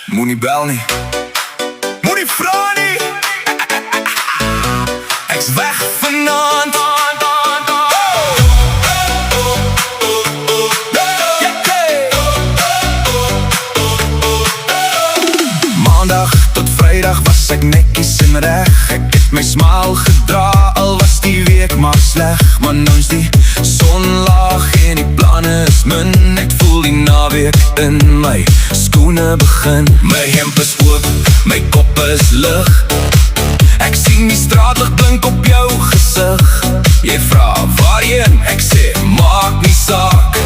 Moenie bel nie, moenie vra nie. Ek's weg vanaand. Maandag tot Vrydag was ek netjies en reg. Ek het my smaal gedra, al was die week maar sleg. Maar nou is die son laag en die planne is min. Ek voel die naweek in my skoene begin. My hemp is oop, my kop is lig. Ek sien die straatlig blink op jou gesig. Jy vra waarheen, ek sê maak nie saak.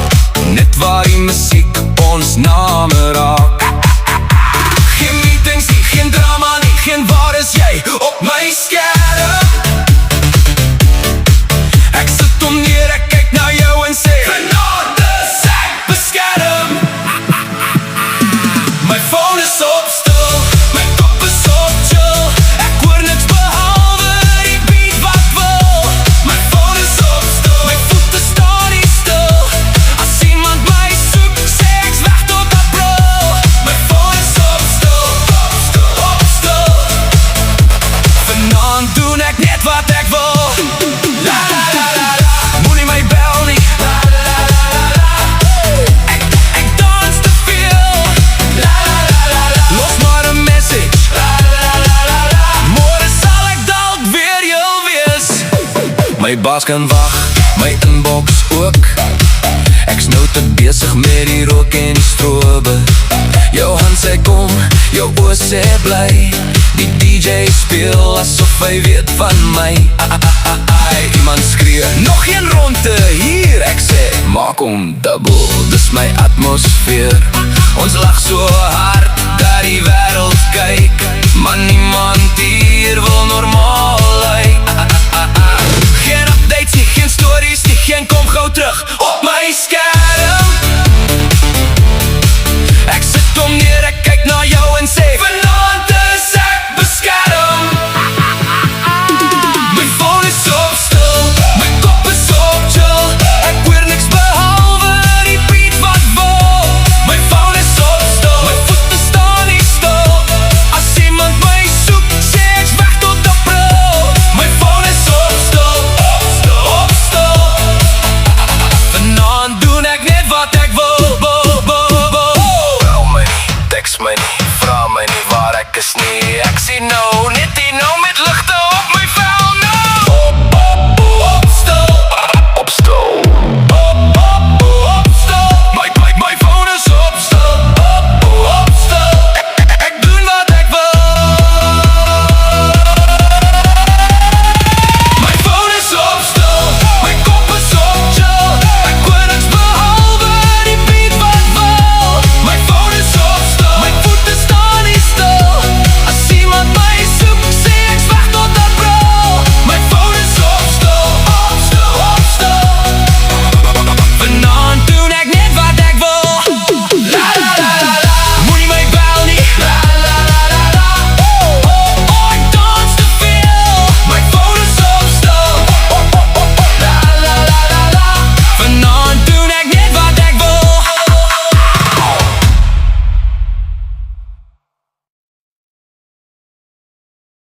Net waar die musiek ons name raak. Geen meetings nie, geen drama nie, geen waar is jy op my skerm. Ek sit om neer, ek kyk na jou en sê genade ek beskerm. My phone is op stil, my kop is op chill. Ek hoor niks behalwe die beat wat wil. My phone is op stil, my voete staan nie stil. As iemand my soek, sê ek's weg tot April. My phone is op stil, op stil. Vanaand doen ek net wat ek wil. La la la la la, moenie my bel nie. La la la la la, ek dans te veel. La la la la la, los maar 'n message. La la la la la, môre sal ek dalk weer jou wees. My baas kan wag, my inbox ook. Ek's nou te besig met die rook en die strobe. Jou hand sê kom, jou oor sê bly. Die DJ speel asof hy weet van my. Iemand skree, nog een ronde hier. Ek sê, maak hom dubbel, dis my atmosfeer. Ons lag so hard, dat die wêreld kyk. Maar niemand hier wil normaal lyk. Geen updates nie, geen stories nie, geen kom gou terug op my skerm. Ek sit om neer, ek kyk na jou en sê vanaand is ek beskerm. My phone is op stil, my kop is op chill. Ek hoor niks behalwe die beat wat wil. My phone is op stil, my voete staan nie stil. As iemand my soek, sê ek's weg tot April. My phone is op stil, op stil. Vanaand doen ek net wat ek wil.